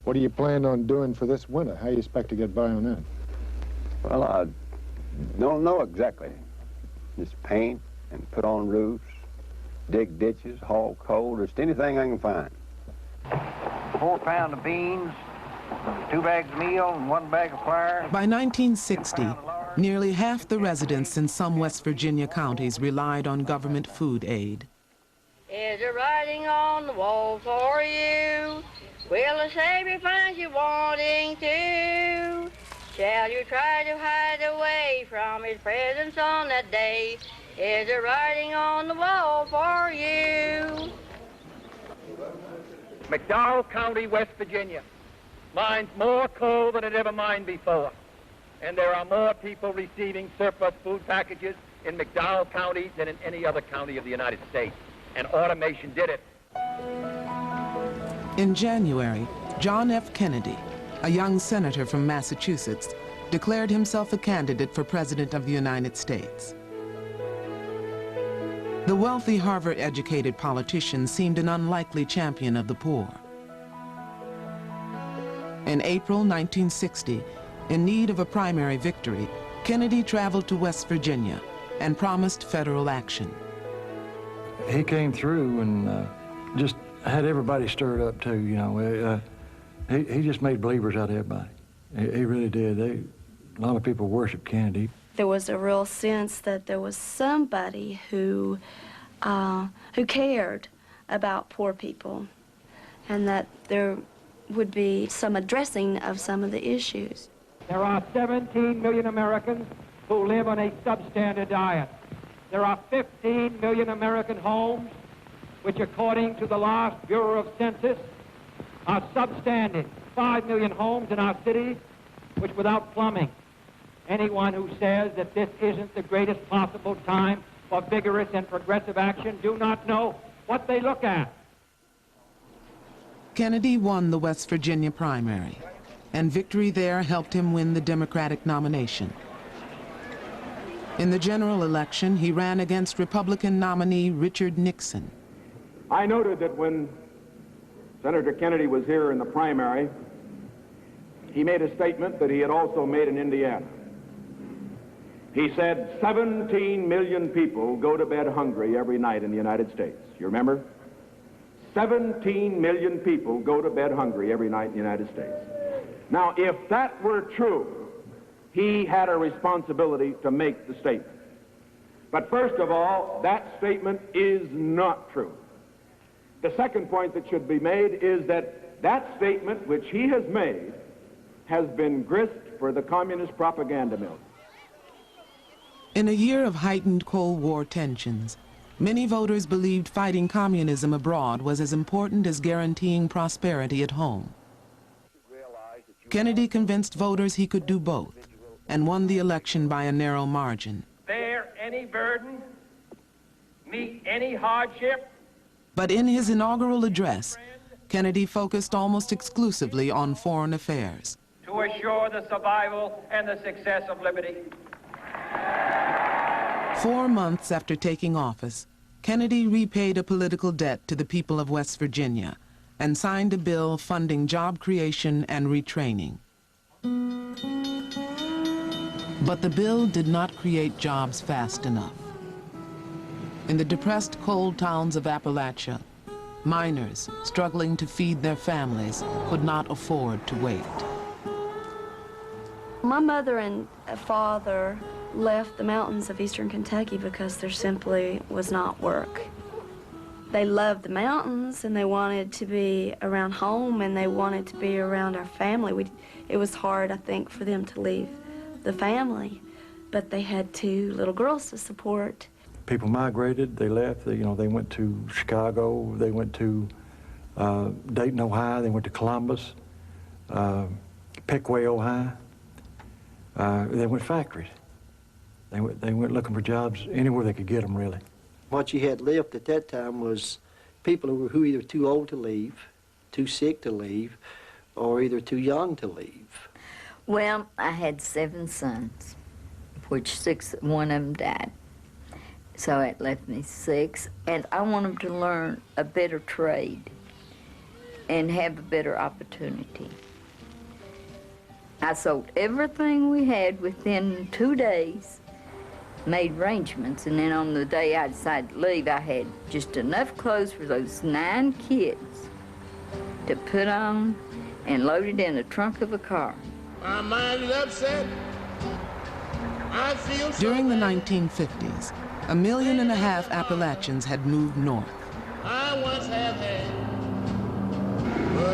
What do you plan on doing for this winter? How do you expect to get by on that? Well, I don't know exactly. Just paint and put on roofs, dig ditches, haul coal, just anything I can find. 4 pounds of beans, 2 bags of meal, and 1 bag of flour. By 1960, nearly half the residents in some West Virginia counties relied on government food aid. Is there writing on the wall for you? Will the Savior find you wanting to? Shall you try to hide away from his presence on that day? Is there writing on the wall for you? McDowell County, West Virginia, mines more coal than it ever mined before. And there are more people receiving surplus food packages in McDowell County than in any other county of the United States. And automation did it. In January, John F. Kennedy, a young senator from Massachusetts, declared himself a candidate for President of the United States. The wealthy Harvard-educated politician seemed an unlikely champion of the poor. In April 1960, in need of a primary victory, Kennedy traveled to West Virginia and promised federal action. He came through and just had everybody stirred up too, you know. He just made believers out of everybody. He really did. A lot of people worship Kennedy. There was a real sense that there was somebody who cared about poor people, and that there would be some addressing of some of the issues. There are 17 million Americans who live on a substandard diet. There are 15 million American homes which, according to the last Bureau of Census, are substandard. 5 million homes in our cities which without plumbing. Anyone who says that this isn't the greatest possible time for vigorous and progressive action do not know what they look at. Kennedy won the West Virginia primary, and victory there helped him win the Democratic nomination. In the general election, he ran against Republican nominee Richard Nixon. I noted that when Senator Kennedy was here in the primary, he made a statement that he had also made in Indiana. He said 17 million people go to bed hungry every night in the United States. You remember? 17 million people go to bed hungry every night in the United States. Now, if that were true, he had a responsibility to make the statement. But first of all, that statement is not true. The second point that should be made is that that statement which he has made has been grist for the communist propaganda mill. In a year of heightened Cold War tensions, many voters believed fighting communism abroad was as important as guaranteeing prosperity at home. Kennedy convinced voters he could do both and won the election by a narrow margin. Bear any burden, meet any hardship. But in his inaugural address, Kennedy focused almost exclusively on foreign affairs. To assure the survival and the success of liberty. 4 months after taking office, Kennedy repaid a political debt to the people of West Virginia and signed a bill funding job creation and retraining. But the bill did not create jobs fast enough. In the depressed coal towns of Appalachia, miners struggling to feed their families could not afford to wait. My mother and father left the mountains of eastern Kentucky because there simply was not work. They loved the mountains and they wanted to be around home and they wanted to be around our family. It was hard, I think, for them to leave the family, but they had 2 little girls to support. People migrated, they left, they went to Chicago, they went to Dayton, Ohio, they went to Columbus, Pickway, Ohio. They went factories. They went looking for jobs anywhere they could get them, really. What you had left at that time was people who were either too old to leave, too sick to leave, or either too young to leave. Well, I had 7 sons, which 1 of them died. So it left me 6, and I want them to learn a better trade. and have a better opportunity. I sold everything we had within 2 days, made arrangements, and then on the day I decided to leave, I had just enough clothes for those 9 kids to put on and load it in the trunk of a car. My mind is upset. I feel so During the bad. 1950s, 1.5 million Appalachians had moved north. I once have had.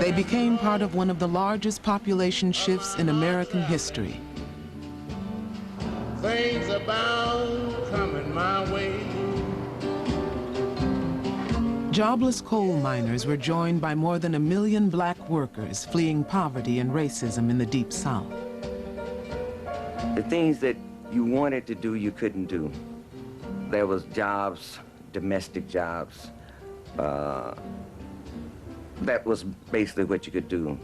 They became part of one of the largest population shifts in American history. Things are bound coming my way. Jobless coal miners were joined by more than 1 million black workers fleeing poverty and racism in the Deep South. The things that you wanted to do, you couldn't do. There was jobs, domestic jobs. That was basically what you could do.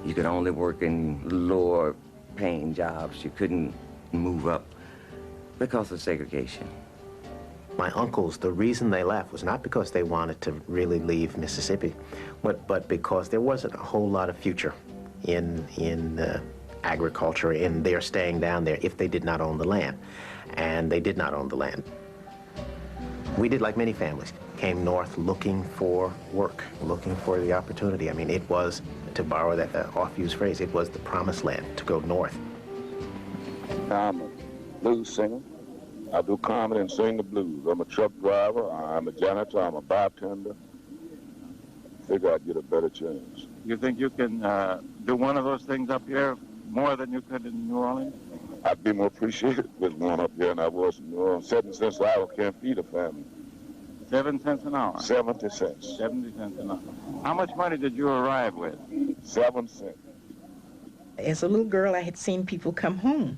You could only work in lower paying jobs. You couldn't move up because of segregation. My uncles, the reason they left was not because they wanted to really leave Mississippi, but because there wasn't a whole lot of future in agriculture, in their staying down there if they did not own the land. And they did not own the land. We did like many families, came north looking for work, looking for the opportunity. I mean, it was, to borrow that oft-used phrase, it was the promised land to go north. I'm a blues singer. I do comedy and sing the blues. I'm a truck driver, I'm a janitor, I'm a bartender. Figure I'd get a better chance. You think you can do one of those things up here more than you could in New Orleans? I'd be more appreciated with going up here than I was in New Orleans. 7 cents an hour can't feed a family. 7 cents an hour? 70 cents. 70 cents an hour. How much money did you arrive with? 7 cents. As a little girl, I had seen people come home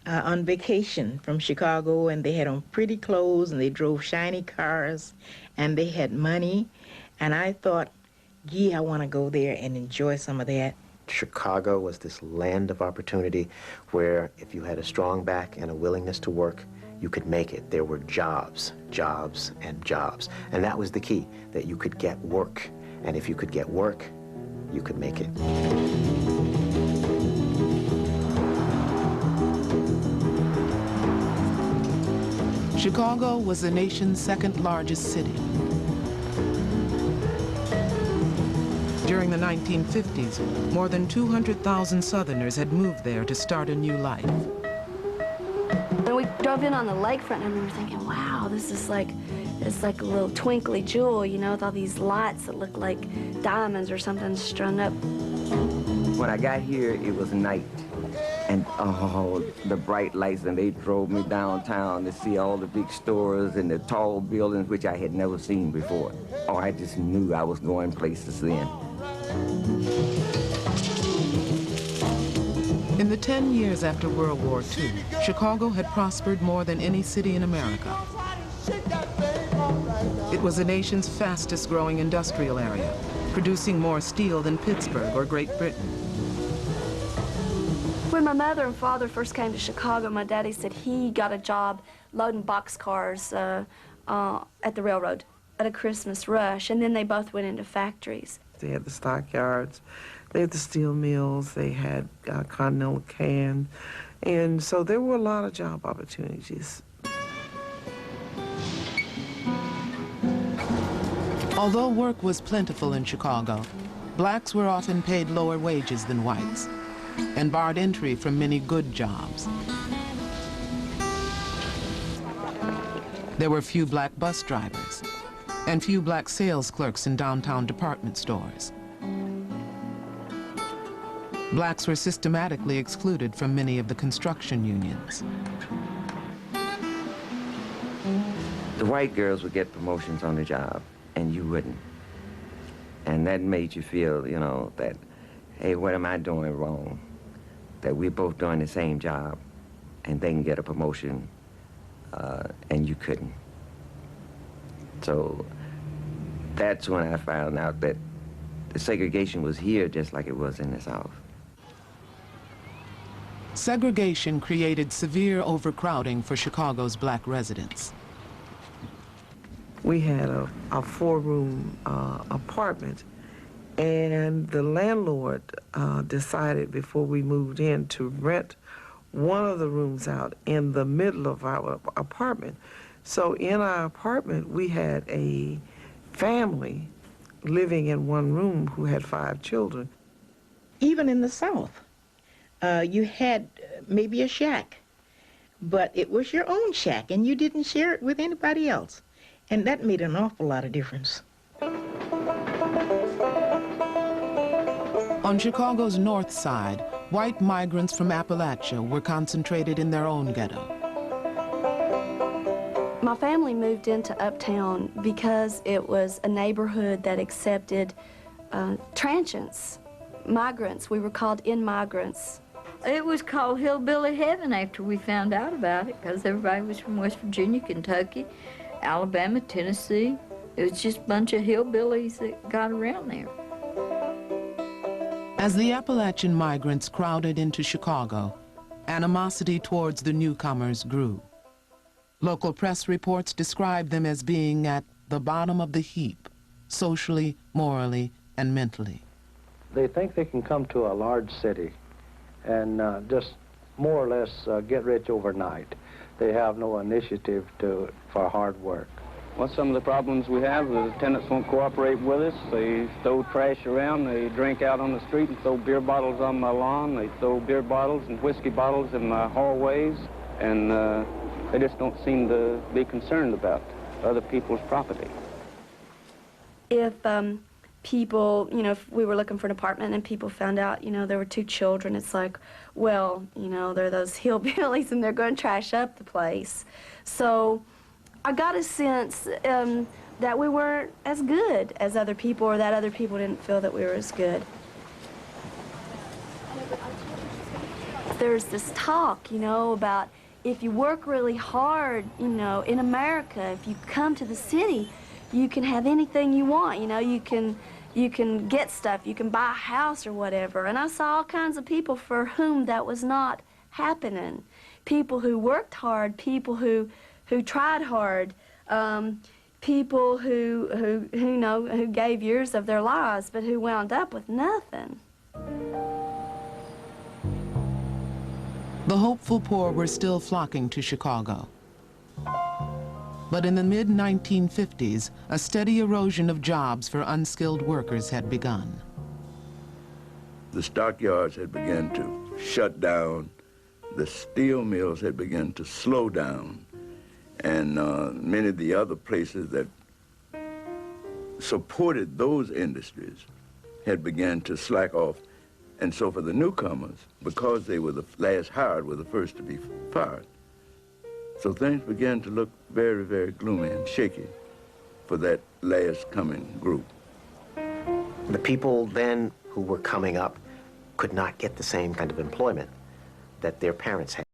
on vacation from Chicago, and they had on pretty clothes, and they drove shiny cars, and they had money. And I thought, gee, I want to go there and enjoy some of that. Chicago was this land of opportunity where if you had a strong back and a willingness to work, you could make it. There were jobs, jobs, and jobs. And that was the key, that you could get work. And if you could get work, you could make it. Chicago was the nation's second largest city. During the 1950s, more than 200,000 Southerners had moved there to start a new life. When we drove in on the lakefront, I remember thinking, wow, this is like, it's like a little twinkly jewel, you know, with all these lights that look like diamonds or something strung up. When I got here, it was night. And oh, the bright lights, and they drove me downtown to see all the big stores and the tall buildings, which I had never seen before. Oh, I just knew I was going places then. In the 10 years after World War II, Chicago had prospered more than any city in America. It was the nation's fastest growing industrial area, producing more steel than Pittsburgh or Great Britain. When my mother and father first came to Chicago, my daddy said he got a job loading boxcars at the railroad at a Christmas rush, and then they both went into factories. They had the stockyards, they had the steel mills, they had Continental Can, and so there were a lot of job opportunities. Although work was plentiful in Chicago, blacks were often paid lower wages than whites and barred entry from many good jobs. There were few black bus drivers and few black sales clerks in downtown department stores. Blacks were systematically excluded from many of the construction unions. The white girls would get promotions on the job, and you wouldn't. And that made you feel, you know, that, hey, what am I doing wrong? That we're both doing the same job, and they can get a promotion, and you couldn't. So that's when I found out that the segregation was here just like it was in the South. Segregation created severe overcrowding for Chicago's black residents. We had a 4-room apartment And the landlord decided before we moved in to rent one of the rooms out in the middle of our apartment. So in our apartment, we had a family living in one room who had 5 children. Even in the South, you had maybe a shack, but it was your own shack, and you didn't share it with anybody else. And that made an awful lot of difference. On Chicago's north side, white migrants from Appalachia were concentrated in their own ghetto. My family moved into Uptown because it was a neighborhood that accepted transients, migrants. We were called in-migrants. It was called Hillbilly Heaven after we found out about it, because everybody was from West Virginia, Kentucky, Alabama, Tennessee. It was just a bunch of hillbillies that got around there. As the Appalachian migrants crowded into Chicago, animosity towards the newcomers grew. Local press reports described them as being at the bottom of the heap, socially, morally, and mentally. They think they can come to a large city and just more or less get rich overnight. They have no initiative for hard work. Well, some of the problems we have is tenants won't cooperate with us. They throw trash around. They drink out on the street and throw beer bottles on my lawn. They throw beer bottles and whiskey bottles in my hallways. And they just don't seem to be concerned about other people's property. If people, if we were looking for an apartment and people found out, there were 2 children, it's like, well, they're those hillbillies and they're going to trash up the place. So I got a sense that we weren't as good as other people, or that other people didn't feel that we were as good. There's this talk, about if you work really hard, in America, if you come to the city, you can have anything you want, you can get stuff, you can buy a house or whatever. And I saw all kinds of people for whom that was not happening. People who worked hard, people who tried hard, people who gave years of their lives, but who wound up with nothing. The hopeful poor were still flocking to Chicago. But in the mid-1950s, a steady erosion of jobs for unskilled workers had begun. The stockyards had begun to shut down. The steel mills had begun to slow down. And many of the other places that supported those industries had begun to slack off. And so for the newcomers, because they were the last hired, were the first to be fired. So things began to look very, very gloomy and shaky for that last coming group. The people then who were coming up could not get the same kind of employment that their parents had.